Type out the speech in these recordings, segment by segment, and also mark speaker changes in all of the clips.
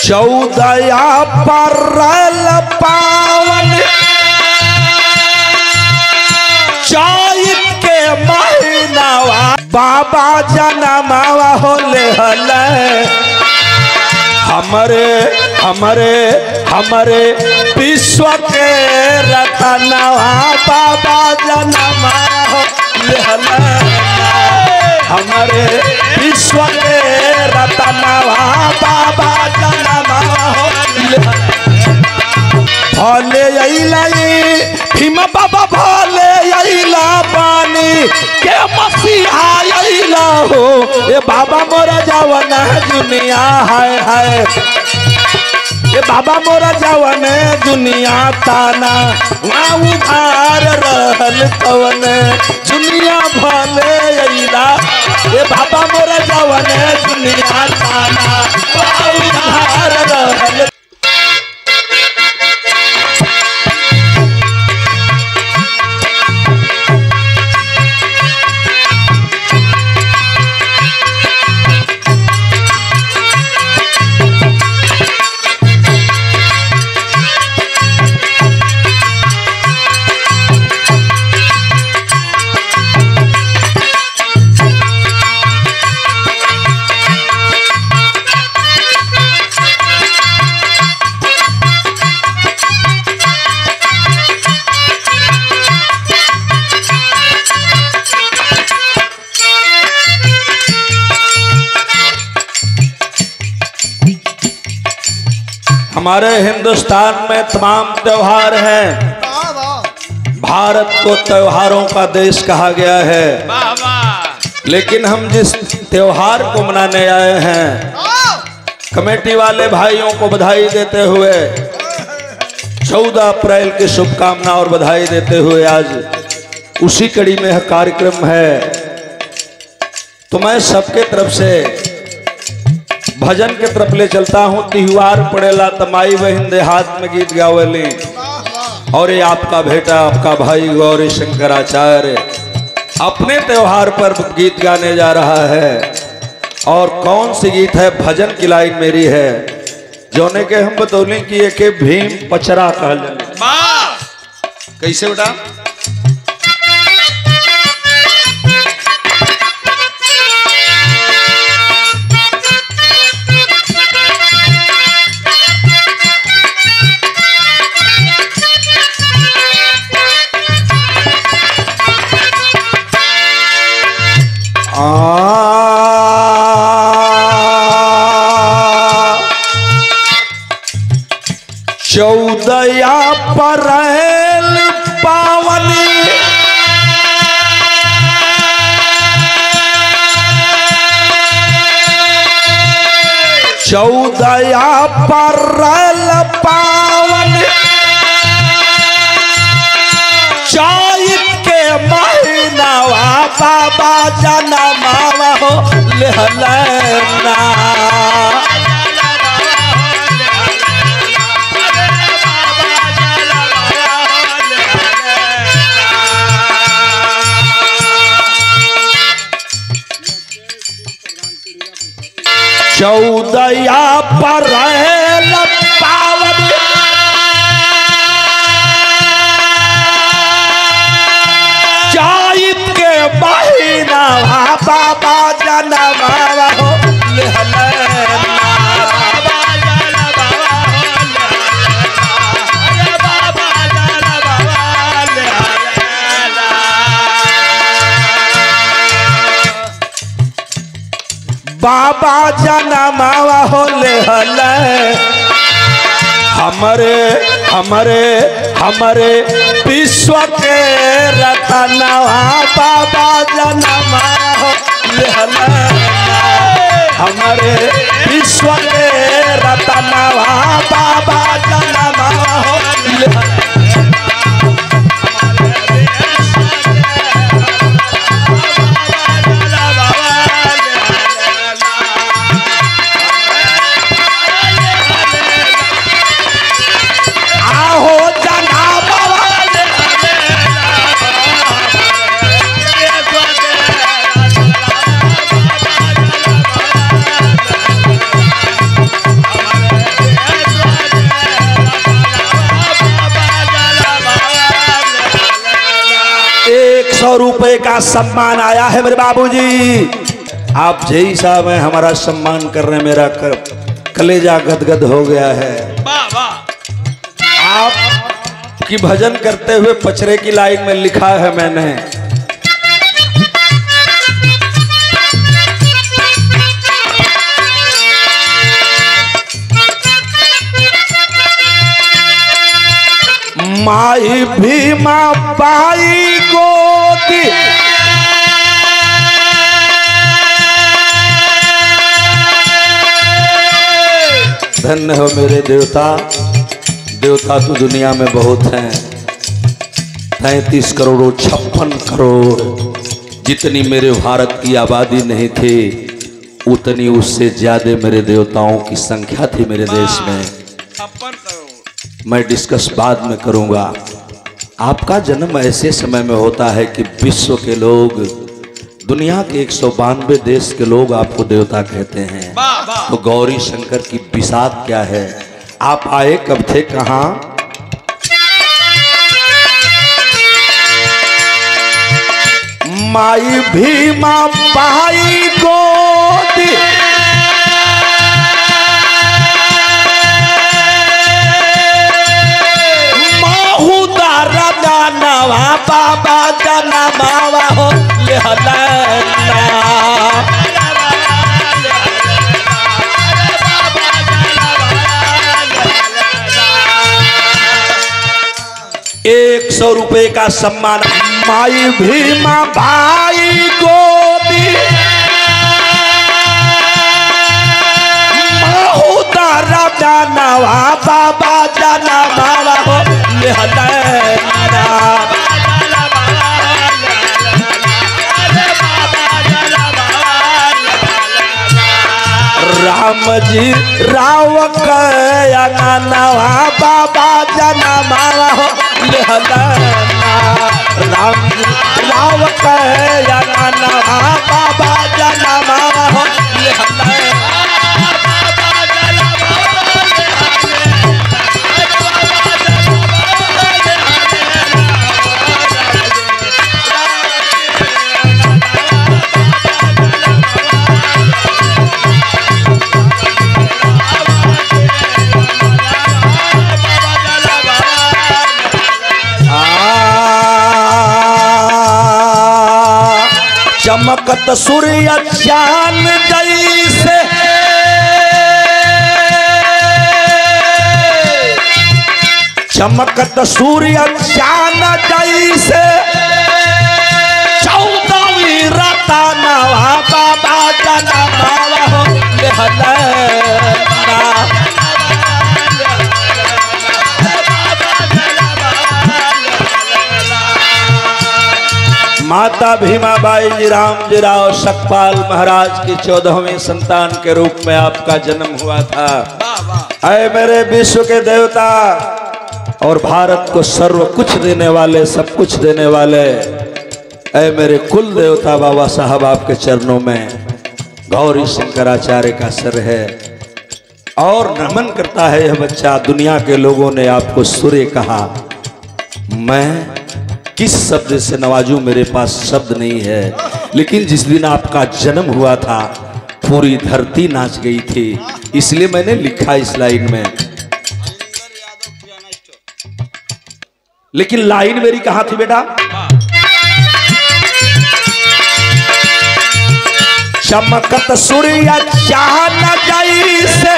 Speaker 1: चौदया परल पावन चैत के महीनावा बाबा जनमावा होले हले हमरे हमरे हमरे विश्व के रतनवा बाबा जनमावा होले हले हमारे विश्व के रतनवा बाबा जनमावा भले अइला भीम बाबा भले अइला बानी के मसीहा अइला हो ये बाबा मोरा जवन दुनिया हाय हाय ये बाबा मोरा जवन दुनिया ताना वहाँ उधार रहल कवन दुनिया भले अइला ये बाबा मोरा जवन दुनिया ताना वहाँ उधार रहल। हमारे हिंदुस्तान में तमाम त्योहार हैं। भारत को त्योहारों का देश कहा गया है, लेकिन हम जिस त्योहार को मनाने आए हैं कमेटी वाले भाइयों को बधाई देते हुए 14 अप्रैल की शुभकामना और बधाई देते हुए आज उसी कड़ी में कार्यक्रम है, तो मैं सबके तरफ से भजन के तरफ ले चलता हूँ। त्योहार पड़ेला तमाई बहन देहात में गीत गावेली और ये आपका बेटा आपका भाई गौरी शंकराचार्य अपने त्योहार पर गीत गाने जा रहा है। और कौन सी गीत है? भजन की लाइन मेरी है जोने के हम बतौली कि एक भीम पचरा कहल कैसे बेटा चौदया परल पावन चौदया परल पावन चैत के महीनावा बाबा जनमावा होले हले चौदया परल पावन चैत के महीना बाबा जनमावा होले हले बाबा जनमावा होले हले हमरे हमरे हमरे विश्व के रतनवा बाबा जनमावा होले हले हमरे विश्व के रतनवा बाबा जनमावा होले हले। 100 रुपए का सम्मान आया है मेरे बाबूजी। आप जय साहब हैं, हमारा सम्मान कर रहे हैं, मेरा कलेजा गदगद हो गया है। आप की भजन करते हुए पचरे की लाइन में लिखा है मैंने, माई भीमा बाई गोदी धन्य हो मेरे देवता। देवता तो दुनिया में बहुत हैं, 33 करोड़ 56 करोड़, जितनी मेरे भारत की आबादी नहीं थी उतनी उससे ज्यादा मेरे देवताओं की संख्या थी मेरे देश में। 56 करोड़ मैं डिस्कस बाद में करूंगा। आपका जन्म ऐसे समय में होता है कि विश्व के लोग, दुनिया के 192 देश के लोग आपको देवता कहते हैं। तो गौरी शंकर की बिसात क्या है? आप आए कब थे, कहां? माई भीमा बाई गोदी नवा बाबा जना मावा हो लेहलना। एक 100 रुपए का सम्मान माई भीमा भाई गोदी माहुदारा नवा बाबा जना मावा हो लेहलना। राम जी राव नवा बाबा जना मावा हो लेहलना। राम जी राव नवा बाबा जना मावा हो लेहलना। चमकत सूर्य चांद जैसे चमकत सूर्य चांद जैसे 14वीं रतनवा बाबा जना मावा हो लेहलना। माता भीमाबाई जी राम जी राव सकपाल महाराज की 14वीं संतान के रूप में आपका जन्म हुआ था। ऐ मेरे विश्व के देवता और भारत को सर्व कुछ देने वाले, सब कुछ देने वाले, ऐ मेरे कुल देवता बाबा साहब आपके चरणों में गौरी शंकराचार्य का सर है और नमन करता है यह बच्चा। दुनिया के लोगों ने आपको सूर्य कहा, मैं किस शब्द से नवाजूं, मेरे पास शब्द नहीं है। लेकिन जिस दिन आपका जन्म हुआ था पूरी धरती नाच गई थी, इसलिए मैंने लिखा इस लाइन में। लेकिन लाइन मेरी कहां थी बेटा? चमकत सूर्य चांद जैसे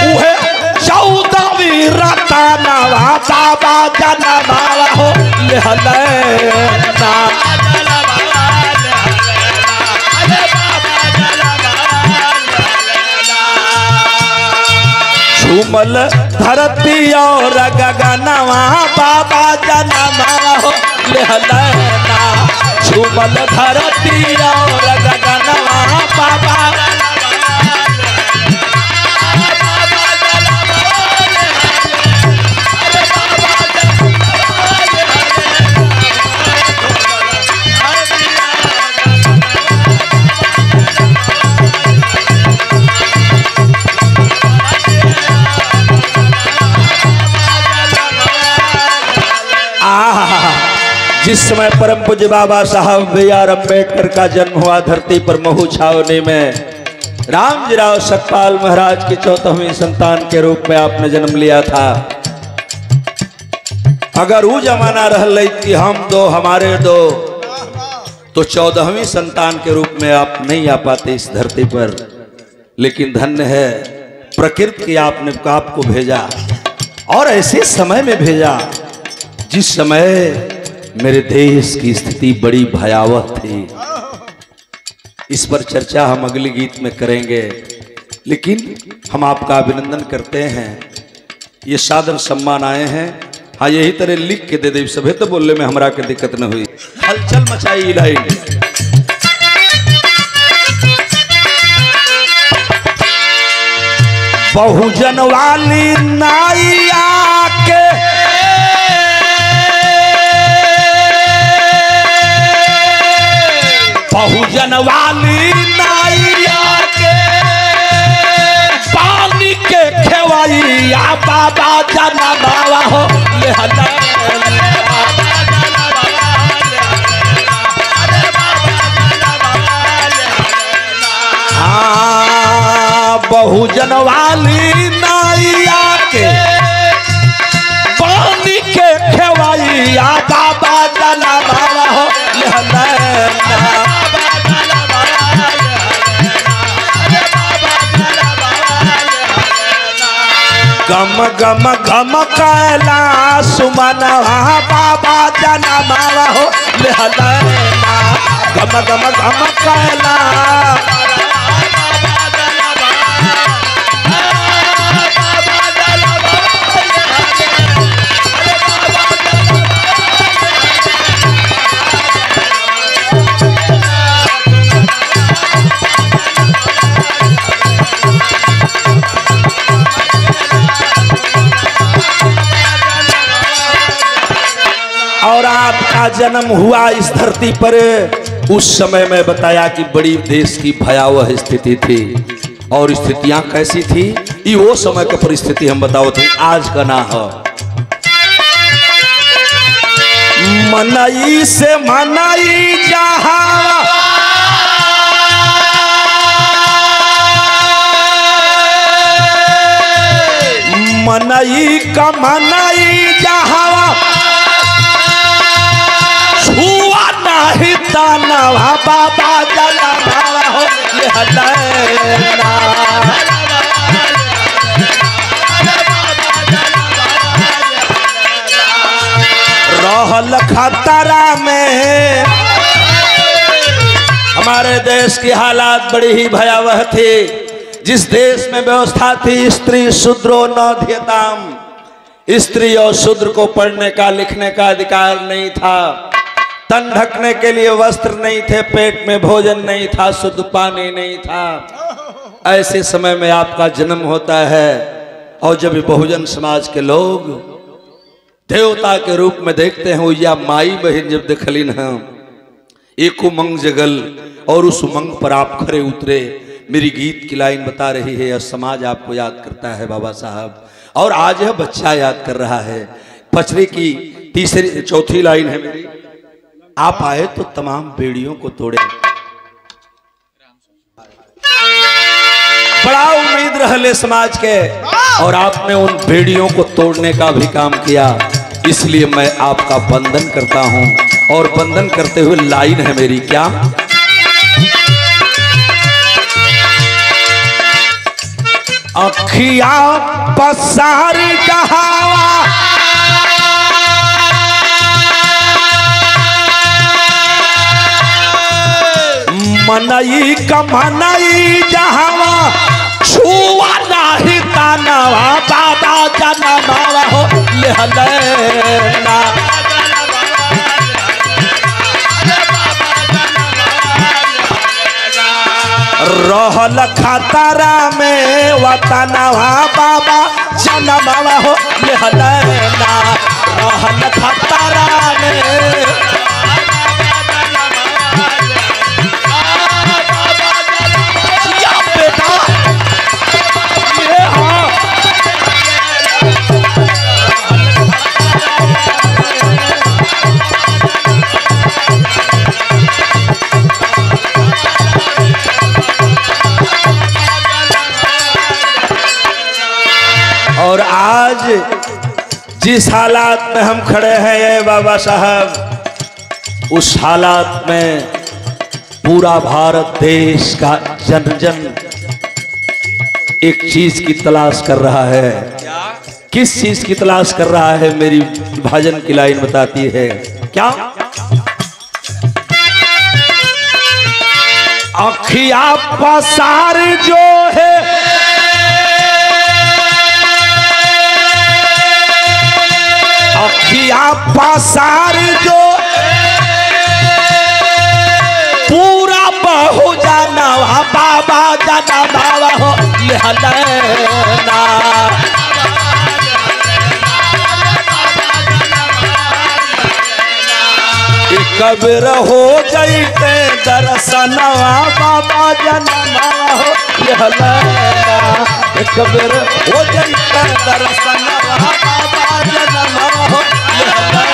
Speaker 1: उहे 14वीं रतनवा बाबा जना मावा हो लेहलना। झूमल धरती और गगनवा बाबा जना मावा हो लेहलना। झूमल धरती और गगनवा बाबा समय परम पूज्य बाबा साहब B.R. अम्बेडकर का जन्म हुआ धरती पर महू छावनी में। रामजीराव सकपाल महाराज की 14वीं संतान के रूप में आपने जन्म लिया था। अगर वो जमाना रह कि हम दो हमारे दो, तो 14वीं संतान के रूप में आप नहीं आ पाते इस धरती पर। लेकिन धन्य है प्रकृति की आपने आपको भेजा और ऐसे समय में भेजा जिस समय मेरे देश की स्थिति बड़ी भयावह थी। इस पर चर्चा हम अगले गीत में करेंगे, लेकिन हम आपका अभिनंदन करते हैं। ये सादर सम्मान आए हैं। हाँ, यही तरह लिख के दे दे, सभे तो बोलने में हमरा के दिक्कत न हुई। हलचल मचाई लाइन। बहुजन वाली नाइया के बहुजन वाली नाइया के पानी के खेवैया बाबा जना बाबा हो बहुजन वाली नाइया के पानी के खेवैया बाबा जना बाबा हो गम गम गम कैला सुमनवा बाबा जना बाबा हो गम गम गम कैला और आपका जन्म हुआ इस धरती पर उस समय में बताया कि बड़ी देश की भयावह स्थिति थी। और स्थितियां कैसी थी ये वो समय की परिस्थिति हम बताओ थे, आज का ना हो। मनई से मनई जहां मनई का मनई जहां हुआ नहीं तानवा बाबा जना बाबा हो रहल खतरा में। हमारे देश की हालात बड़ी ही भयावह थी। जिस देश में व्यवस्था थी स्त्री शूद्रो न ध्यताम, स्त्री और शूद्र को पढ़ने का लिखने का अधिकार नहीं था, तन ढकने के लिए वस्त्र नहीं थे, पेट में भोजन नहीं था, शुद्ध पानी नहीं था। ऐसे समय में आपका जन्म होता है और जब बहुजन समाज के लोग देवता के रूप में देखते हैं, या माई बहन जब देखलिन हम एक उमंग जगल और उस उमंग पर आप खरे उतरे। मेरी गीत की लाइन बता रही है और समाज आपको याद करता है बाबा साहब, और आज यह बच्चा याद कर रहा है। पचरे की तीसरी चौथी लाइन है मेरी, आप आए तो तमाम बेड़ियों को तोड़े। बड़ा उम्मीद रहले समाज के और आपने उन बेड़ियों को तोड़ने का भी काम किया। इसलिए मैं आपका वंदन करता हूं और वंदन करते हुए लाइन है मेरी, क्या अखिया पसार जहावा मनई का मनई जहावा छुआ नहीं तानवा बाबा जना बाबा हो लेना रहल खतरा में वतनवा बाबा जना बाबा हो लेना रहल खतरा में। और आज जिस हालात में हम खड़े हैं ये बाबा साहब, उस हालात में पूरा भारत देश का जन जन एक चीज की तलाश कर रहा है। किस चीज की तलाश कर रहा है? मेरी भजन की लाइन बताती है क्या? अखिया पसार जो है अखिया पसार जो पूरा बहु जाना बाबा जाना बाबा हो लेना कबीर हो जाते दर्शनवा बाबा जनमा हो लेना कबीर हो जाते दर्शनवा बाबा जनमा हो लेना।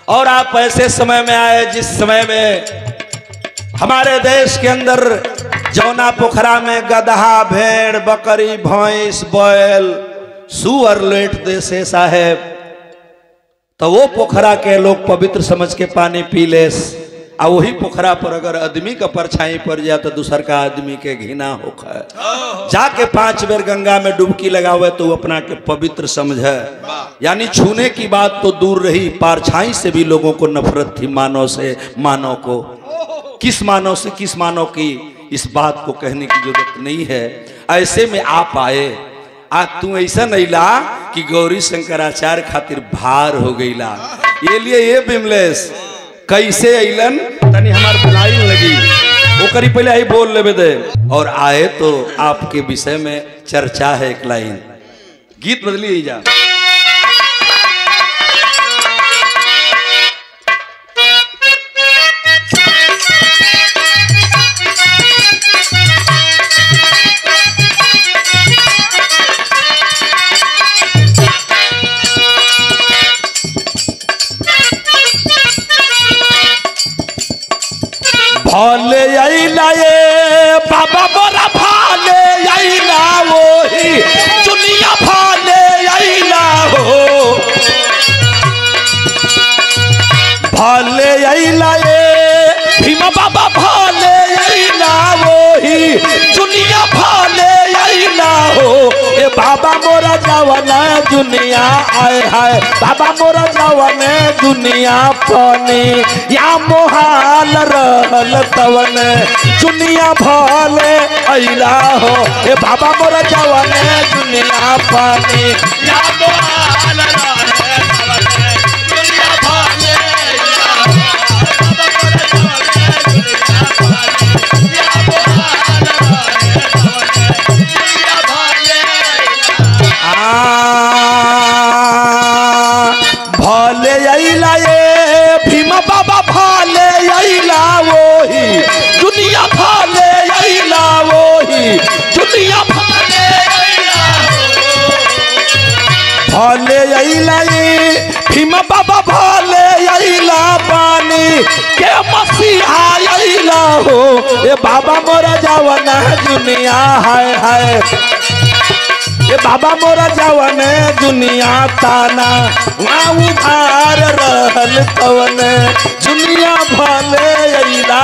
Speaker 1: और आप ऐसे समय में आए जिस समय में हमारे देश के अंदर जौना पोखरा में गदहा, भेड़, बकरी, भैंस, बैल, सुअर लेट देसे साहेब, तो वो पोखरा के लोग पवित्र समझ के पानी पी ले। आ वही पोखरा पर अगर आदमी का परछाई पड़ जाए तो दूसर का आदमी के घृणा होकर जाके 5 बेर गंगा में डुबकी लगावे तो अपना के पवित्र समझे। यानी छूने की बात तो दूर रही, परछाई से भी लोगों को नफरत थी मानव से। मानव को किस मानव से किस मानव की, इस बात को कहने की जरूरत नहीं है। ऐसे में आप आए, आज तू ऐसा नहीं ला कि गौरी शंकराचार्य खातिर भार हो गई ला। ये लिए ये बिमलेश कैसे अलन तनी हमार बुलाई लगी वो करी पहले ही बोल लेवे दे। और आए तो आपके विषय में चर्चा है। एक लाइन गीत बदली जा। भाले आइला ये बाबा मोरा भाले आइला वही दुनिया भाले आइला हो। भाले आइला ये भीमा बाबा भाले आइला वही दुनिया भाले आइला हो। ए बाबा मोरा जवान दुनिया आए हाय बाबा मोरा जवान दुनिया पानी या मोहाल रहल तवन दुनिया भले अइला हो। ए बाबा मोरा जवान दुनिया पानी या मोहाल रहल तवन दुनिया भले अइला हो। भले अइला ये भीमा बाबा भाले अइला वही दुनिया भाले अइला वही दुनिया भाले अइला भाले अइला ये भीमा बाबा भाले अइला पानी के मसीहा अइला हो। ये बाबा मोरा जवान दुनिया हाय हाय ये बाबा मोरा जवान दुनिया ताना वहाँ उधार रहल तवन दुनिया भले अइला।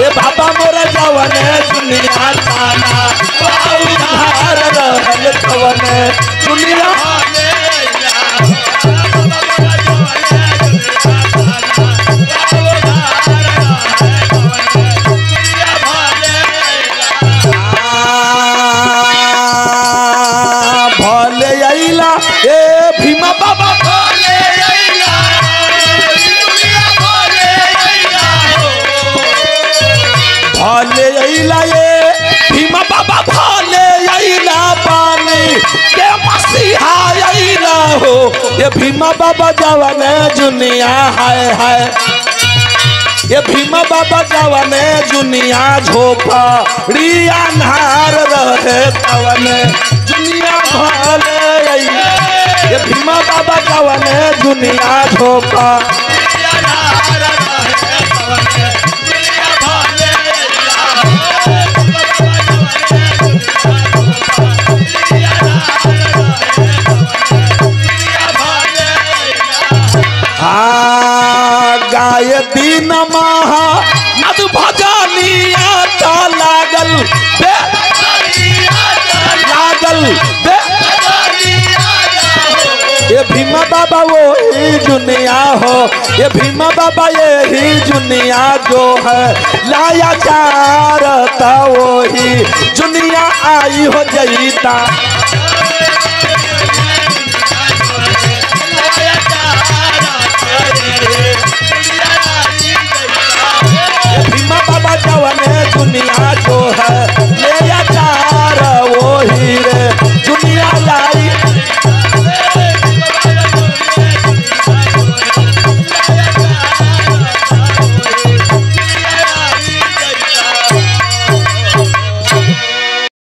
Speaker 1: ये बाबा मोरा जवान दुनिया ताना वहाँ उधार रहल तवन दुनिया भले अइला। भले अइला ए भीमा बाबा भले अइला दुनिया भले अइला भले अइला ए भीमा बाबा भले अइला पानी के मसीहा अइला हो। ये भीमा बाबा जवान दुनिया हाय हाय ये भीमा बाबा जवने दुनिया झोपड़ी अन्हार रहे तवने दुनिया भले। ये भीमा बाबा जवने दुनिया झोपा गाय दीन महा नद भजनिया का लागल लागल ये भीमा बाबा वो ही दुनिया हो। ये भीमा बाबा ये ही दुनिया जो है लाया चारता वो ही दुनिया आई हो जईता। भीमा बाबा जवने दुनिया जो है